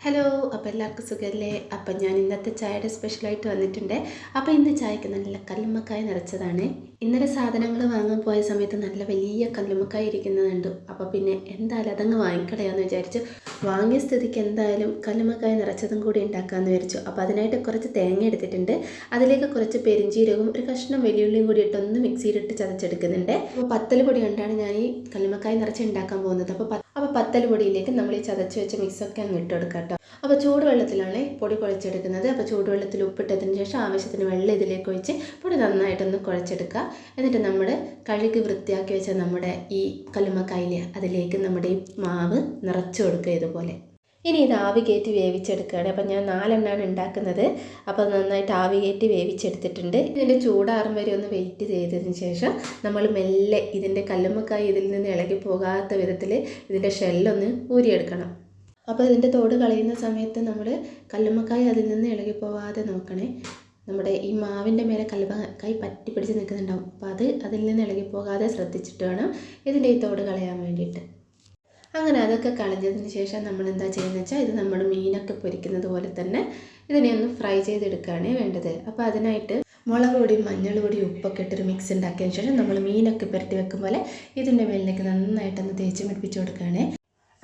Hello, അപ്പോൾ എല്ലാവർക്കും സുഖമല്ലേ? അപ്പം ഞാൻ ഇന്നത്തെ ചായയുടെ സ്പെഷ്യലായിട്ട് വന്നിട്ടുണ്ട്. അപ്പോൾ ഇന്ന് ചായക്ക് നല്ല കല്ലുമ്മക്കായ നിറച്ചതാണ്. ഇന്നലെ സാധനങ്ങൾ വാങ്ങാൻ പോയ സമയത്ത് നല്ല വലിയ കല്ലുമ്മക്കായ ഇരിക്കുന്നത് കണ്ടു. അപ്പോൾ പിന്നെ എന്തായാലും അതങ്ങ് വാങ്ങിക്കളയാന്ന് വിചാരിച്ചു. വാങ്ങിയ സ്ഥിതിക്ക് എന്തായാലും കല്ലുമ്മക്കായ നിറച്ചതും കൂടി ഉണ്ടാക്കാമെന്ന് വിചാരിച്ചു. അപ്പോൾ അതിനായിട്ട് കുറച്ച് തേങ്ങ എടുത്തിട്ടുണ്ട്. അതിലേക്ക് കുറച്ച് പെരിഞ്ചീരകവും ഒരു കഷ്ണം വെല്ലുള്ളിയും കൂടി ഇട്ടൊന്ന് മിക്സിയിലിട്ട് ചതച്ചെടുക്കുന്നുണ്ട്. അപ്പോൾ പത്തൽ പൊടി കൊണ്ടാണ് ഞാൻ ഈ കല്ലുമ്മക്കായ നിറച്ച് ഉണ്ടാക്കാൻ പോകുന്നത്. അപ്പോൾ പത്തൽ പൊടിയിലേക്ക് നമ്മൾ ഈ ചതച്ച് വെച്ച മിക്സൊക്കെ അങ്ങ് ഇട്ട് കൊടുക്കാം കേട്ടോ. അപ്പോൾ ചൂടുവെള്ളത്തിലാണ് പൊടി കുഴച്ചെടുക്കുന്നത്. അപ്പോൾ ചൂടുവെള്ളത്തിൽ ഉപ്പിട്ടതിന് ശേഷം ആവശ്യത്തിന് വെള്ളം ഇതിലേക്ക് ഒഴിച്ച് പൊടി നന്നായിട്ടൊന്ന് കുഴച്ചെടുക്കുക. എന്നിട്ട് നമ്മൾ കഴുകി വൃത്തിയാക്കി വെച്ച നമ്മുടെ ഈ കല്ലുമ്മക്കായ അതിലേക്ക് നമ്മുടെ ഈ മാവ് നിറച്ച് കൊടുക്കുക ഇതുപോലെ. ഇനി ഇത് ആവി കയറ്റി വേവിച്ചെടുക്കുകയാണ്. അപ്പം ഞാൻ 4 ഉണ്ടാക്കുന്നത്. അപ്പോൾ നന്നായിട്ട് ആവി കയറ്റി വേവിച്ചെടുത്തിട്ടുണ്ട്. ഇതിൻ്റെ ചൂടാറും വരെ ഒന്ന് വെയിറ്റ് ചെയ്തതിന് ശേഷം നമ്മൾ മെല്ലെ ഇതിൻ്റെ കല്ലുമ്മക്കായ ഇതിൽ നിന്ന് ഇളകി പോകാത്ത വിധത്തിൽ ഇതിൻ്റെ ഷെല്ലൊന്ന് ഊരിയെടുക്കണം. അപ്പോൾ ഇതിൻ്റെ തോട് കളയുന്ന സമയത്ത് നമ്മൾ കല്ലുമ്മക്കായ അതിൽ നിന്ന് ഇളകി പോകാതെ നോക്കണേ. നമ്മുടെ ഈ മാവിൻ്റെ മേലെ കല്ലുമ്മക്കായ പറ്റി പിടിച്ച് നിൽക്കുന്നുണ്ടാവും. അപ്പോൾ അതിൽ നിന്ന് ഇളകി പോകാതെ ശ്രദ്ധിച്ചിട്ട് വേണം ഇതിൻ്റെ ഈ തോട് കളയാൻ വേണ്ടിയിട്ട്. അങ്ങനെ അതൊക്കെ കളഞ്ഞതിന് ശേഷം നമ്മൾ എന്താ ചെയ്യുന്നത് വെച്ചാൽ ഇത് നമ്മൾ മീനൊക്കെ പൊരിക്കുന്നത് പോലെ തന്നെ ഇതിനെ ഒന്ന് ഫ്രൈ ചെയ്തെടുക്കുകയാണ് വേണ്ടത്. അപ്പോൾ അതിനായിട്ട് മുളക് പൊടിയും മഞ്ഞൾ പൊടിയും ഉപ്പൊക്കെ ഇട്ടൊരു മിക്സ് ഉണ്ടാക്കിയതിന് ശേഷം നമ്മൾ മീനൊക്കെ പുരട്ടി വെക്കും പോലെ ഇതിൻ്റെ മേലിലേക്ക് നന്നായിട്ടൊന്ന് തേച്ച് പിടിപ്പിച്ച് കൊടുക്കുകയാണ്.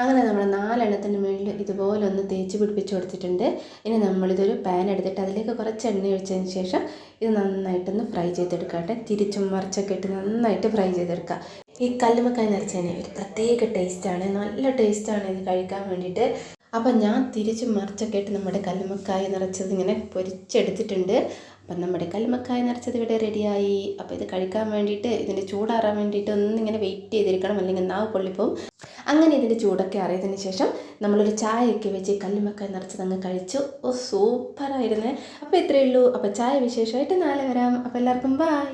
അങ്ങനെ നമ്മൾ 4 മുകളിൽ ഇതുപോലെ ഒന്ന് തേച്ച് പിടിപ്പിച്ച് കൊടുത്തിട്ടുണ്ട്. ഇനി നമ്മളിതൊരു പാൻ എടുത്തിട്ട് അതിലേക്ക് കുറച്ച് എണ്ണ ഒഴിച്ചതിന് ശേഷം ഇത് നന്നായിട്ടൊന്ന് ഫ്രൈ ചെയ്തെടുക്കട്ടെ. തിരിച്ചും മറിച്ചൊക്കെ ഇട്ട് നന്നായിട്ട് ഫ്രൈ ചെയ്തെടുക്കുക. ഈ കല്ലുമ്മക്കായ നിറച്ചതിന് ഒരു പ്രത്യേക ടേസ്റ്റാണ്, നല്ല ടേസ്റ്റാണ് ഇത് കഴിക്കാൻ വേണ്ടിയിട്ട്. അപ്പം ഞാൻ തിരിച്ചും മറിച്ചൊക്കെ ഇട്ട് നമ്മുടെ കല്ലുമ്മക്കായ നിറച്ചത് ഇങ്ങനെ പൊരിച്ചെടുത്തിട്ടുണ്ട്. അപ്പം നമ്മുടെ കല്ലുമ്മക്കായ നിറച്ചത് ഇവിടെ റെഡിയായി. അപ്പോൾ ഇത് കഴിക്കാൻ വേണ്ടിയിട്ട് ഇതിൻ്റെ ചൂടാറാൻ വേണ്ടിയിട്ട് ഒന്നിങ്ങനെ വെയിറ്റ് ചെയ്തിരിക്കണം, അല്ലെങ്കിൽ നാവ് പൊള്ളിപ്പോവും. അങ്ങനെ ഇതിൻ്റെ ചൂടൊക്കെ അറിയതിന് ശേഷം നമ്മളൊരു ചായയൊക്കെ വെച്ച് കല്ലുമ്മക്കായ നിറച്ചത് അങ്ങ് കഴിച്ചു. സൂപ്പറായിരുന്നു. അപ്പോൾ ഇത്രയേ ഉള്ളൂ. അപ്പോൾ ചായ വിശേഷമായിട്ട് നാളെ വരാം. അപ്പോൾ എല്ലാവർക്കും ബായ്.